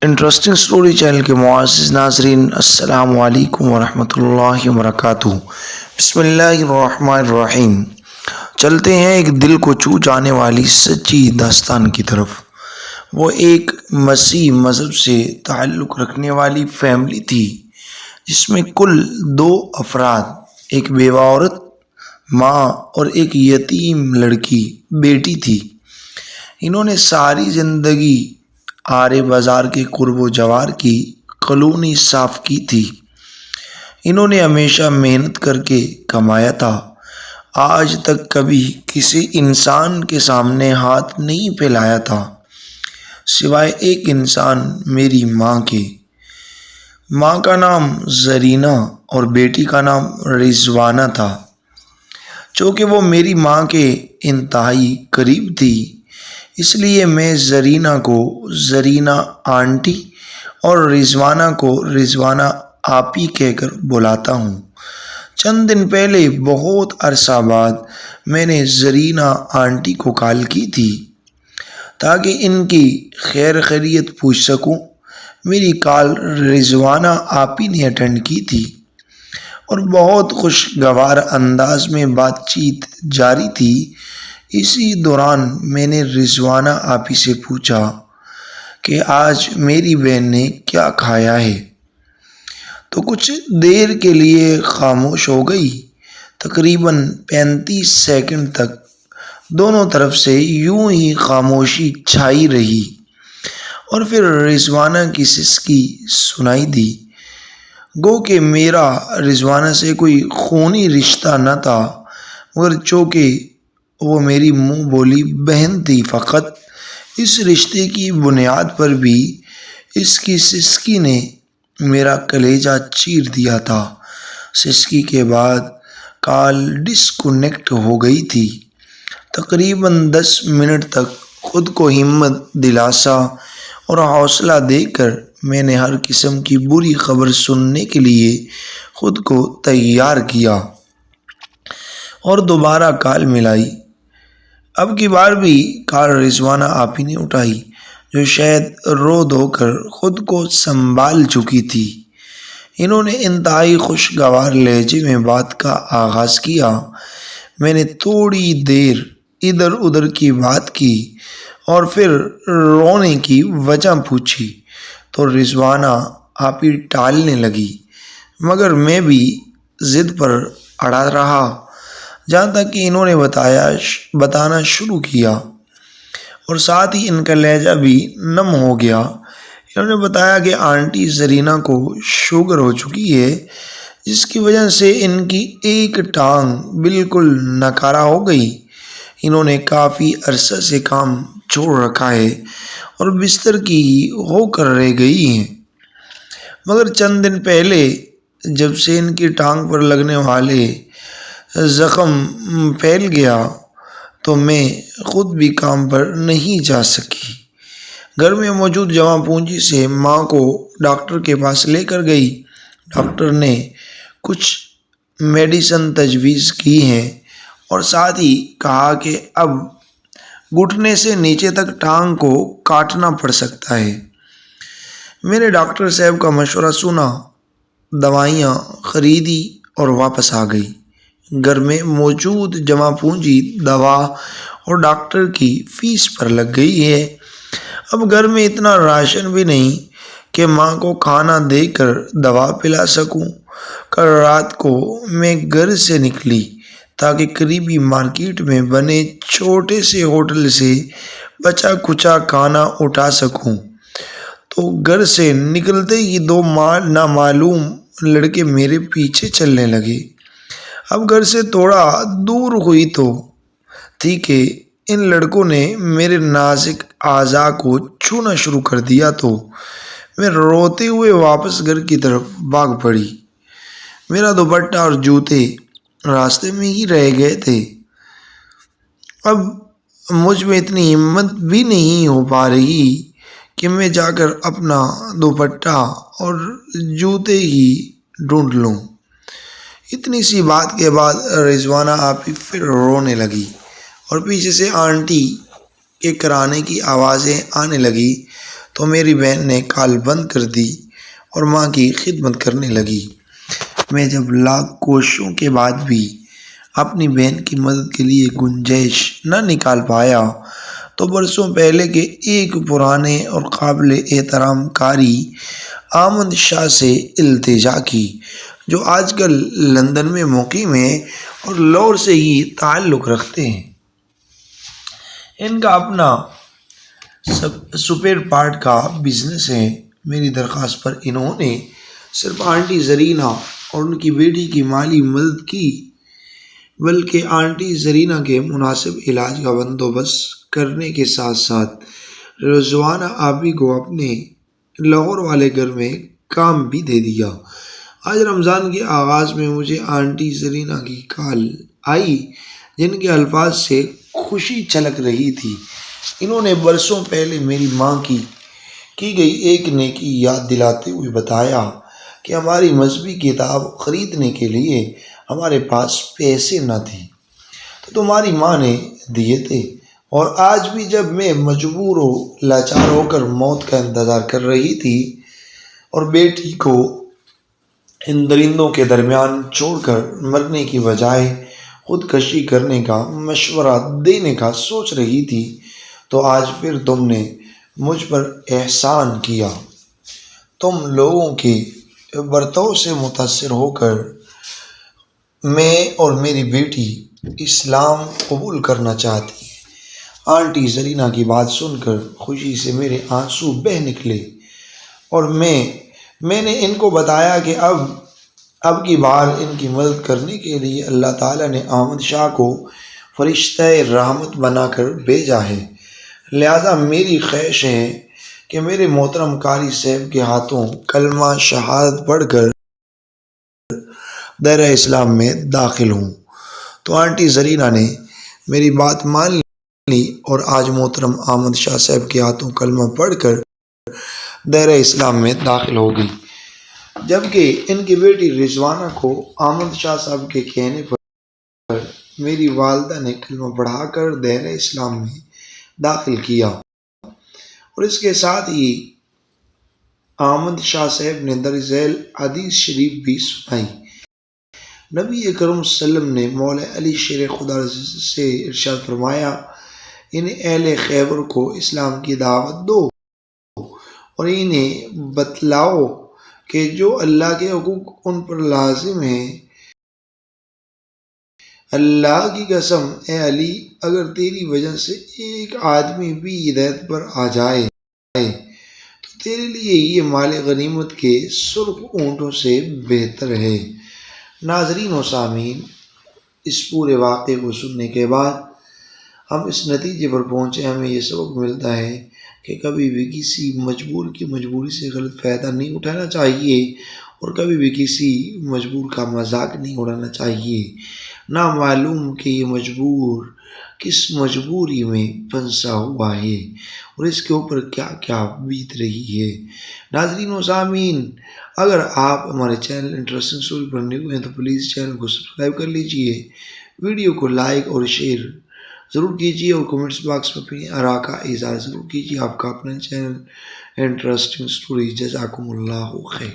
Interesting story channel کے معزز ناظرین، السلام علیکم ورحمۃ اللہ وبرکاتہ۔ بسم اللہ الرحمن الرحیم۔ چلتے ہیں ایک دل کو چھو جانے والی سچی داستان کی طرف۔ وہ ایک مسیحی مذہب سے تعلق رکھنے والی فیملی تھی جس میں کل 2 افراد، ایک بیوہ عورت ماں اور ایک یتیم لڑکی بیٹی تھی۔ انہوں نے ساری زندگی آرے بازار کے قرب و جوار کی کالونی صاف کی تھی۔ انہوں نے ہمیشہ محنت کر کے کمایا تھا، آج تک کبھی کسی انسان کے سامنے ہاتھ نہیں پھیلایا تھا، سوائے ایک انسان، میری ماں کے۔ ماں کا نام زرینہ اور بیٹی کا نام رضوانہ تھا۔ چونکہ وہ میری ماں کے انتہائی قریب تھی، اس لیے میں زرینہ کو زرینہ آنٹی اور رضوانہ کو رضوانہ آپی کہہ کر بلاتا ہوں۔ چند دن پہلے، بہت عرصہ بعد، میں نے زرینہ آنٹی کو کال کی تھی تاکہ ان کی خیر خیریت پوچھ سکوں۔ میری کال رضوانہ آپی نے اٹینڈ کی تھی اور بہت خوشگوار انداز میں بات چیت جاری تھی۔ اسی دوران میں نے رضوانہ آپی سے پوچھا کہ آج میری بہن نے کیا کھایا ہے، تو کچھ دیر کے لیے خاموش ہو گئی۔ تقریباً 35 سیکنڈ تک دونوں طرف سے یوں ہی خاموشی چھائی رہی اور پھر رضوانہ کی سسکی سنائی دی۔ گو کہ میرا رضوانہ سے کوئی خونی رشتہ نہ تھا، مگر چونکہ وہ میری منہ بولی بہن تھی، فقط اس رشتے کی بنیاد پر بھی اس کی سسکی نے میرا کلیجہ چیر دیا تھا۔ سسکی کے بعد کال ڈسکنیکٹ ہو گئی تھی۔ تقریباً 10 منٹ تک خود کو ہمت، دلاسا اور حوصلہ دے کر میں نے ہر قسم کی بری خبر سننے کے لیے خود کو تیار کیا اور دوبارہ کال ملائی۔ اب کی بار بھی کال رضوانہ آپی نے اٹھائی، جو شاید رو دھو کر خود کو سنبھال چکی تھی۔ انہوں نے انتہائی خوشگوار لہجے میں بات کا آغاز کیا۔ میں نے تھوڑی دیر ادھر ادھر کی بات کی اور پھر رونے کی وجہ پوچھی تو رضوانہ آپی ٹالنے لگی، مگر میں بھی ضد پر اڑا رہا، جہاں تک کہ انہوں نے بتانا شروع کیا اور ساتھ ہی ان کا لہجہ بھی نم ہو گیا۔ انہوں نے بتایا کہ آنٹی زرینہ کو شوگر ہو چکی ہے، جس کی وجہ سے ان کی ایک ٹانگ بالکل ناکارہ ہو گئی۔ انہوں نے کافی عرصہ سے کام چھوڑ رکھا ہے اور بستر کی ہی ہو کر رہ گئی ہیں، مگر چند دن پہلے جب سے ان کی ٹانگ پر لگنے والے زخم پھیل گیا تو میں خود بھی کام پر نہیں جا سکی۔ گھر میں موجود جمع پونجی سے ماں کو ڈاکٹر کے پاس لے کر گئی۔ ڈاکٹر نے کچھ میڈیسن تجویز کی ہیں اور ساتھ ہی کہا کہ اب گھٹنے سے نیچے تک ٹانگ کو کاٹنا پڑ سکتا ہے۔ میں نے ڈاکٹر صاحب کا مشورہ سنا، دوائیاں خریدی اور واپس آ گئی۔ گھر میں موجود جمع پونجی دوا اور ڈاکٹر کی فیس پر لگ گئی ہے۔ اب گھر میں اتنا راشن بھی نہیں کہ ماں کو کھانا دے کر دوا پلا سکوں۔ کل رات کو میں گھر سے نکلی تاکہ قریبی مارکیٹ میں بنے چھوٹے سے ہوٹل سے بچا کھچا کھانا اٹھا سکوں، تو گھر سے نکلتے ہی 2 نامعلوم لڑکے میرے پیچھے چلنے لگے۔ اب گھر سے تھوڑا دور ہوئی تو تھی کہ ان لڑکوں نے میرے نازک اعضاء کو چھونا شروع کر دیا تو میں روتے ہوئے واپس گھر کی طرف بھاگ پڑی۔ میرا دوپٹہ اور جوتے راستے میں ہی رہ گئے تھے۔ اب مجھ میں اتنی ہمت بھی نہیں ہو پا رہی کہ میں جا کر اپنا دوپٹہ اور جوتے ہی ڈھونڈ لوں۔ اتنی سی بات کے بعد رضوانہ آپی پھر رونے لگی اور پیچھے سے آنٹی کے کرانے کی آوازیں آنے لگی تو میری بہن نے کال بند کر دی اور ماں کی خدمت کرنے لگی۔ میں جب لاکھ کوششوں کے بعد بھی اپنی بہن کی مدد کے لیے گنجائش نہ نکال پایا تو برسوں پہلے کے ایک پرانے اور قابل احترام قاری احمد شاہ سے التجا کی، جو آج کل لندن میں مقیم ہیں اور لاہور سے ہی تعلق رکھتے ہیں۔ ان کا اپنا سپیر پارٹ کا بزنس ہے۔ میری درخواست پر انہوں نے صرف آنٹی زرینہ اور ان کی بیٹی کی مالی مدد کی، بلکہ آنٹی زرینہ کے مناسب علاج کا بندوبست کرنے کے ساتھ ساتھ رضوانہ آپی کو اپنے لاہور والے گھر میں کام بھی دے دیا۔ آج رمضان کے آغاز میں مجھے آنٹی زرینہ کی کال آئی، جن کے الفاظ سے خوشی چھلک رہی تھی۔ انہوں نے برسوں پہلے میری ماں کی گئی ایک نیکی یاد دلاتے ہوئے بتایا کہ ہماری مذہبی کتاب خریدنے کے لیے ہمارے پاس پیسے نہ تھے تو تمہاری ماں نے دیے تھے، اور آج بھی جب میں مجبور و لاچار ہو کر موت کا انتظار کر رہی تھی اور بیٹی کو ان درندوں کے درمیان چھوڑ کر مرنے کی بجائے خودکشی کرنے کا مشورہ دینے کا سوچ رہی تھی، تو آج پھر تم نے مجھ پر احسان کیا۔ تم لوگوں کے برتاؤ سے متاثر ہو کر میں اور میری بیٹی اسلام قبول کرنا چاہتی ہے۔ آنٹی زرینہ کی بات سن کر خوشی سے میرے آنسو بہہ نکلے، اور میں نے ان کو بتایا کہ اب کی بار ان کی مدد کرنے کے لیے اللہ تعالیٰ نے احمد شاہ کو فرشتہ رحمت بنا کر بھیجا ہے، لہذا میری خواہش ہے کہ میرے محترم قاری صاحب کے ہاتھوں کلمہ شہادت پڑھ کر دائرہ اسلام میں داخل ہوں۔ تو آنٹی زرینہ نے میری بات مان لی اور آج محترم احمد شاہ صاحب کے ہاتھوں کلمہ پڑھ کر دائرہ اسلام میں داخل ہو گئی، جبکہ ان کی بیٹی رضوانہ کو احمد شاہ صاحب کے کہنے پر میری والدہ نے کلمہ پڑھا کر دائرہ اسلام میں داخل کیا، اور اس کے ساتھ ہی احمد شاہ صاحب نے درج ذیل حدیث شریف بھی سنائی۔ نبی اکرم صلی اللہ علیہ وسلم نے مولا علی شیر خدا سے ارشاد فرمایا، ان اہل خیبر کو اسلام کی دعوت دو اور انہیں بتلاؤ کہ جو اللہ کے حقوق ان پر لازم ہیں۔ اللہ کی قسم اے علی، اگر تیری وجہ سے ایک آدمی بھی ہدایت پر آ جائے تو تیرے لیے یہ مال غنیمت کے سرخ اونٹوں سے بہتر ہے۔ ناظرین و سامعین، اس پورے واقعے کو سننے کے بعد ہم اس نتیجے پر پہنچے، ہمیں یہ سبق ملتا ہے کہ کبھی بھی کسی مجبور کی مجبوری سے غلط فائدہ نہیں اٹھانا چاہیے، اور کبھی بھی کسی مجبور کا مذاق نہیں اڑانا چاہیے، نہ معلوم کہ یہ مجبور کس مجبوری میں پھنسا ہوا ہے اور اس کے اوپر کیا کیا بیت رہی ہے۔ ناظرین و سامعین، اگر آپ ہمارے چینل انٹرسٹنگ اسٹوری پر نیو ہیں تو پلیز چینل کو سبسکرائب کر لیجئے، ویڈیو کو لائک اور شیئر ضرور کیجیے، اور کمنٹس باکس میں اپنی آراء کا اظہار ضرور کیجیے۔ آپ کا اپنا چینل انٹرسٹنگ اسٹوری، جزاکم اللہ خیر۔